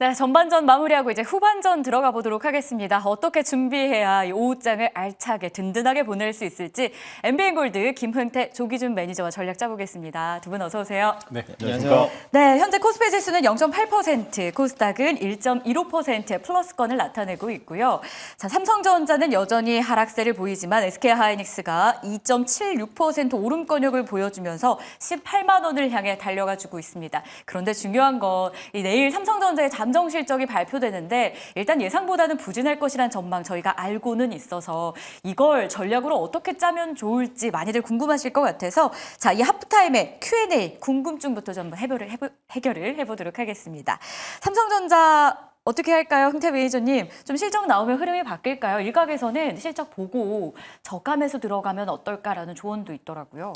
네, 전반전 마무리하고 이제 후반전 들어가 보도록 하겠습니다. 어떻게 준비해야 이 오후장을 알차게 든든하게 보낼 수 있을지 NBN골드 김흥태, 조기준 매니저와 전략 짜보겠습니다. 두 분 어서 오세요. 네, 안녕하세요. 네, 현재 코스피 지수는 0.8%, 코스닥은 1.15%의 플러스권을 나타내고 있고요. 자, 삼성전자는 여전히 하락세를 보이지만 SK하이닉스가 2.76% 오름권역을 보여주면서 18만 원을 향해 달려가지고 있습니다. 그런데 중요한 건 이 내일 삼성전자의 잠정 실적이 발표되는데 일단 예상보다는 부진할 것이란 전망 저희가 알고는 있어서 이걸 전략으로 어떻게 짜면 좋을지 많이들 궁금하실 것 같아서 자, 이 하프타임에 Q&A 궁금증부터 좀 해결을 해보도록 하겠습니다. 삼성전자 어떻게 할까요? 흥태 매니저님. 좀 실적 나오면 흐름이 바뀔까요? 일각에서는 실적 보고 저가 매수 들어가면 어떨까라는 조언도 있더라고요.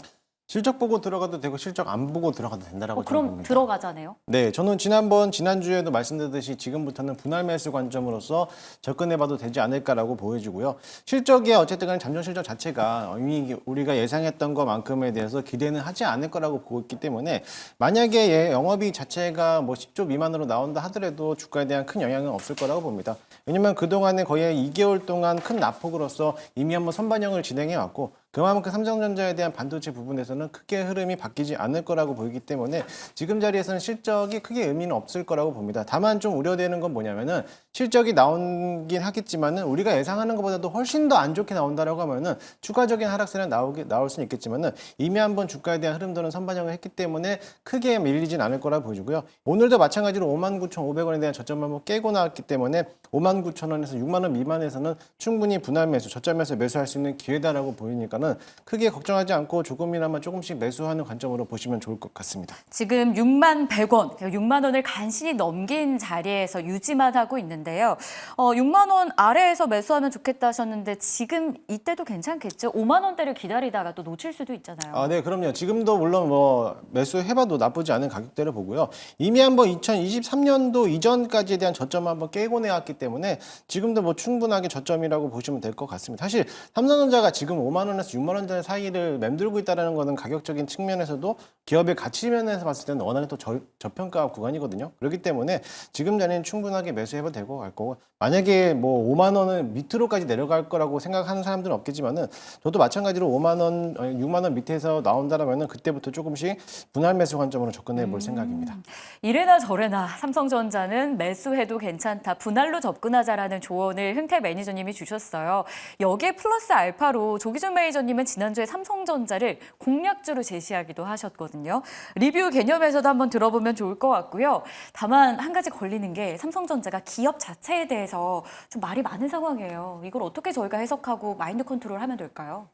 실적 보고 들어가도 되고 실적 안 보고 들어가도 된다라고 그럼 봅니다. 들어가자네요. 네, 저는 지난주에도 말씀드렸듯이 지금부터는 분할 매수 관점으로서 접근해봐도 되지 않을까라고 보여지고요. 실적이 어쨌든 간에 잠정 실적 자체가 이미 우리가 예상했던 것만큼에 대해서 기대는 하지 않을 거라고 보고 있기 때문에 만약에 영업이익 자체가 뭐 10조 미만으로 나온다 하더라도 주가에 대한 큰 영향은 없을 거라고 봅니다. 왜냐면 그동안에 거의 2개월 동안 큰 낙폭으로서 이미 한번 선반영을 진행해왔고 그만큼 삼성전자에 대한 반도체 부분에서는 크게 흐름이 바뀌지 않을 거라고 보이기 때문에 지금 자리에서는 실적이 크게 의미는 없을 거라고 봅니다. 다만 좀 우려되는 건 뭐냐면은 실적이 나오긴 하겠지만은 우리가 예상하는 것보다도 훨씬 더 안 좋게 나온다라고 하면은 추가적인 하락세는 나올 수는 있겠지만은 이미 한번 주가에 대한 흐름들은 선반영을 했기 때문에 크게 밀리진 않을 거라 보여지고요. 오늘도 마찬가지로 59,500원에 대한 저점을 한번 깨고 나왔기 때문에 59,000원에서 6만 원 미만에서는 충분히 분할 매수, 저점에서 매수할 수 있는 기회다라고 보이니까는 크게 걱정하지 않고 조금이나마 조금씩 매수하는 관점으로 보시면 좋을 것 같습니다. 지금 6만 100원, 6만 원을 간신히 넘긴 자리에서 유지만 하고 있는데요. 6만 원 아래에서 매수하면 좋겠다 하셨는데 지금 이때도 괜찮겠죠? 5만 원대를 기다리다가 또 놓칠 수도 있잖아요. 아, 네, 그럼요. 지금도 물론 뭐 매수해봐도 나쁘지 않은 가격대를 보고요. 이미 한번 2023년도 이전까지에 대한 저점을 한번 깨고 내왔기 때문에 지금도 뭐 충분하게 저점이라고 보시면 될 것 같습니다. 사실 삼성전자가 지금 5만 원에서 6만 원 사이를 맴돌고 있다는 거는 가격적인 측면에서도 기업의 가치 면에서 봤을 때는 워낙에 또 저평가 구간이거든요. 그렇기 때문에 지금 자리는 충분하게 매수해도 되고 갈 거고 만약에 뭐 5만 원은 밑으로까지 내려갈 거라고 생각하는 사람들은 없겠지만은 저도 마찬가지로 5만 원, 6만 원 밑에서 나온다라면은 그때부터 조금씩 분할 매수 관점으로 접근해 볼 생각입니다. 이래나 저래나 삼성전자는 매수해도 괜찮다, 분할로 접근하자라는 조언을 흥태 매니저님이 주셨어요. 여기에 플러스 알파로 조기준 매니저님은 지난주에 삼성전자를 공략주로 제시하기도 하셨거든요. 리뷰 개념에서도 한번 들어보면 좋을 것 같고요. 다만 한 가지 걸리는 게 삼성전자가 기업 자체에 대해서 좀 말이 많은 상황이에요. 이걸 어떻게 저희가 해석하고 마인드 컨트롤하면 될까요?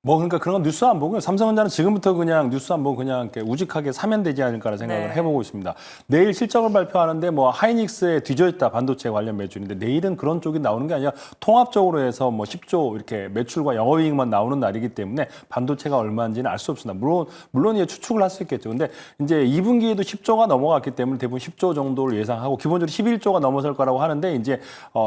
그러니까 그런 건 뉴스 안 보고요. 삼성전자는 지금부터 그냥 뉴스 안 보고 그냥 이렇게 우직하게 사면 되지 않을까라는 생각을 네. 해보고 있습니다. 내일 실적을 발표하는데 뭐 하이닉스에 뒤져있다 반도체 관련 매출인데 내일은 그런 쪽이 나오는 게 아니라 통합적으로 해서 뭐 10조 이렇게 매출과 영업이익만 나오는 날이기 때문에 반도체가 얼마인지는 알 수 없습니다. 물론 이제 추측을 할 수 있겠죠. 근데 이제 2분기에도 10조가 넘어갔기 때문에 대부분 10조 정도를 예상하고 기본적으로 11조가 넘어설 거라고 하는데 이제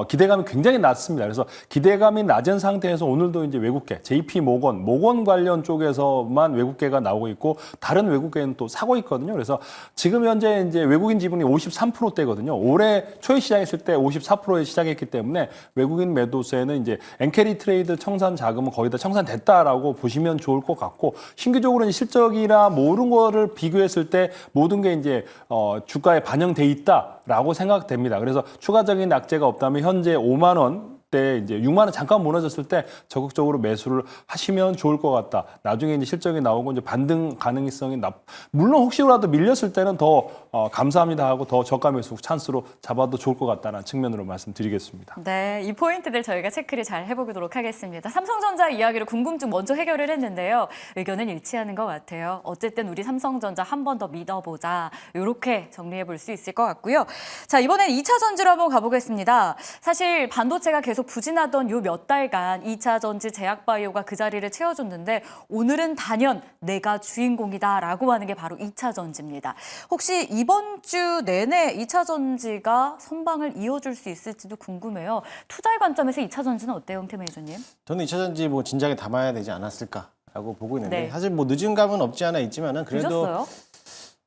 기대감이 굉장히 낮습니다. 그래서 기대감이 낮은 상태에서 오늘도 이제 외국계 JP 모건 관련 쪽에서만 외국계가 나오고 있고 다른 외국계는 또 사고 있거든요. 그래서 지금 현재 이제 외국인 지분이 53%대거든요. 올해 초에 시작했을 때 54%에 시작했기 때문에 외국인 매도세는 이제 엔캐리 트레이드 청산 자금은 거의 다 청산됐다라고 보시면 좋을 것 같고 신규적으로 실적이나 모든 거를 비교했을 때 모든 게 이제 주가에 반영돼 있다라고 생각됩니다. 그래서 추가적인 악재가 없다면 현재 5만 원 때 이제 6만 원 잠깐 무너졌을 때 적극적으로 매수를 하시면 좋을 것 같다. 나중에 이제 실적이 나오고 이제 반등 가능성이 물론 혹시라도 밀렸을 때는 더 감사합니다 하고 더 저가 매수 찬스로 잡아도 좋을 것 같다는 측면으로 말씀드리겠습니다. 네, 이 포인트들 저희가 체크를 잘 해보도록 하겠습니다. 삼성전자 이야기로 궁금증 먼저 해결을 했는데요. 의견은 일치하는 것 같아요. 어쨌든 우리 삼성전자 한 번 더 믿어보자. 이렇게 정리해 볼 수 있을 것 같고요. 자, 이번엔 2차 전지로 한번 가보겠습니다. 사실 반도체가 계속 부진하던 요 몇 달간 2차 전지 제약바이오가 그 자리를 채워줬는데 오늘은 단연 내가 주인공이다라고 하는 게 바로 2차 전지입니다. 혹시 이번 주 내내 2차 전지가 선방을 이어줄 수 있을지도 궁금해요. 투자의 관점에서 2차 전지는 어때요, 흥태 매니저님? 저는 2차 전지 뭐 진작에 담아야 되지 않았을까라고 보고 있는데 네. 사실 뭐 늦은 감은 없지 않아 있지만은 그래도 늦었어요?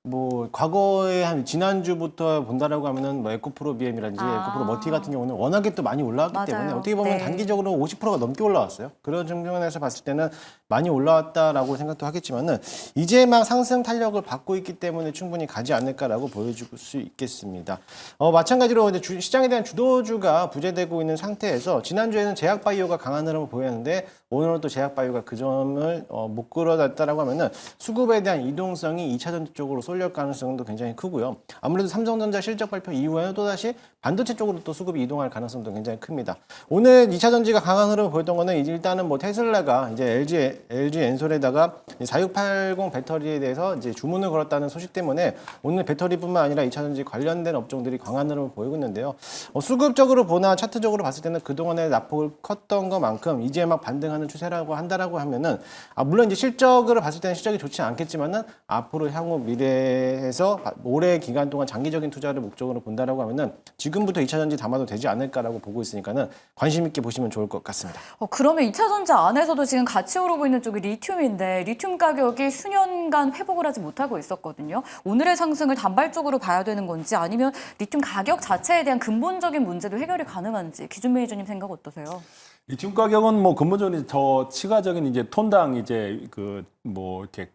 뭐 과거에 한 지난주부터 본다라고 하면은 뭐 에코프로 BM이라든지 에코프로 머티 같은 경우는 워낙에 또 많이 올라왔기 맞아요. 때문에 어떻게 보면 네. 단기적으로 50%가 넘게 올라왔어요. 그런 측면에서 봤을 때는 많이 올라왔다라고 생각도 하겠지만은 이제 막 상승 탄력을 받고 있기 때문에 충분히 가지 않을까라고 보여줄 수 있겠습니다. 마찬가지로 이제 시장에 대한 주도주가 부재되고 있는 상태에서 지난주에는 제약바이오가 강한 흐름을 보였는데 오늘은 또 제약바이오가 그 점을 못 끌어냈다라고 하면은 수급에 대한 이동성이 2차전지 쪽으로 쏠릴 가능성도 굉장히 크고요. 아무래도 삼성전자 실적 발표 이후에는 또다시 반도체 쪽으로 또 수급이 이동할 가능성도 굉장히 큽니다. 오늘 2차전지가 강한 흐름을 보였던 거는 일단은 뭐 테슬라가 이제 LG 엔솔에다가 4680 배터리에 대해서 이제 주문을 걸었다는 소식 때문에 오늘 배터리뿐만 아니라 2차전지 관련된 업종들이 강한 흐름을 보이고 있는데요. 수급적으로 보나 차트적으로 봤을 때는 그동안의 낙폭을 컸던 것만큼 이제 막 반등하는 추세라고 한다라고 하면은 물론 이제 실적으로 봤을 때는 실적이 좋지 않겠지만은 앞으로 향후 미래에서 오래 기간 동안 장기적인 투자를 목적으로 본다라고 하면은 지금부터 2차전지 담아도 되지 않을까라고 보고 있으니까는 관심 있게 보시면 좋을 것 같습니다. 그러면 2차전지 안에서도 지금 같이 오르고 있는 쪽이 리튬인데 리튬 가격이 수년간 회복을 하지 못하고 있었거든요. 오늘의 상승을 단발적으로 봐야 되는 건지 아니면 리튬 가격 자체에 대한 근본적인 문제도 해결이 가능한지 기준 매니저님 생각 어떠세요? 리튬 가격은 뭐 근본적인 더 추가적인 이제 톤당 이제 그 뭐 이렇게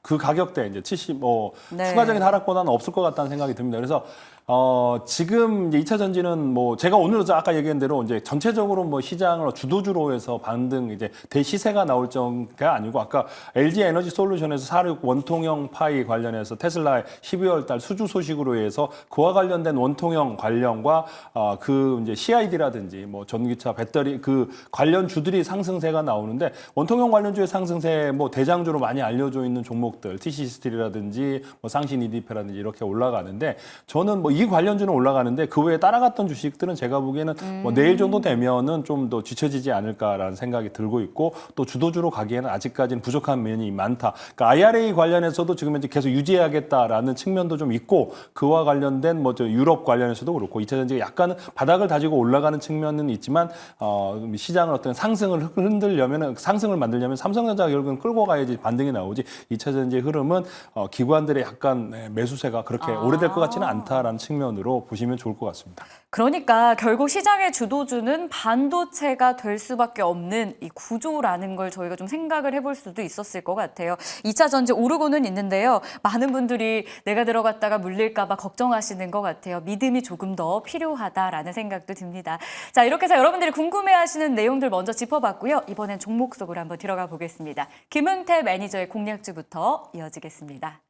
그 가격대 이제 70 네. 추가적인 하락보다는 없을 것 같다는 생각이 듭니다. 그래서 지금 이제 2차 전지는 뭐 제가 오늘 아까 얘기한 대로 이제 전체적으로 뭐 시장을 주도주로 해서 반등 이제 대시세가 나올 정도가 아니고 아까 LG 에너지 솔루션에서 46 원통형 파이 관련해서 테슬라의 12월 달 수주 소식으로 해서 그와 관련된 원통형 관련과 그 이제 CID라든지 뭐 전기차 배터리 그 관련 주들이 상승세가 나오는데 원통형 관련주의 상승세 뭐 대장주로 많이 알려져 있는 종목들 TC 스틸이라든지 뭐 상신 EDP라든지 이렇게 올라가는데 저는 뭐 이 관련주는 올라가는데 그 외에 따라갔던 주식들은 제가 보기에는 뭐 내일 정도 되면은 좀 더 뒤처지지 않을까라는 생각이 들고 있고 또 주도주로 가기에는 아직까지는 부족한 면이 많다. 그러니까 IRA 관련해서도 지금 현재 계속 유지해야겠다라는 측면도 좀 있고 그와 관련된 뭐 저 유럽 관련해서도 그렇고 2차 전지가 약간은 바닥을 다지고 올라가는 측면은 있지만 시장을 어떤 상승을 흔들려면은 상승을 만들려면 삼성전자 결국은 끌고 가야지 반등이 나오지 2차 전지의 흐름은 기관들의 약간 매수세가 그렇게 오래될 것 같지는 않다라는 측면으로 보시면 좋을 것 같습니다. 그러니까 결국 시장의 주도주는 반도체가 될 수밖에 없는 이 구조라는 걸 저희가 좀 생각을 해볼 수도 있었을 것 같아요. 2차 전지 오르고는 있는데요. 많은 분들이 내가 들어갔다가 물릴까 봐 걱정하시는 것 같아요. 믿음이 조금 더 필요하다라는 생각도 듭니다. 자, 이렇게 해서 여러분들이 궁금해하시는 내용들 먼저 짚어봤고요. 이번엔 종목 속으로 한번 들어가 보겠습니다. 김은태 매니저의 공략주부터 이어지겠습니다.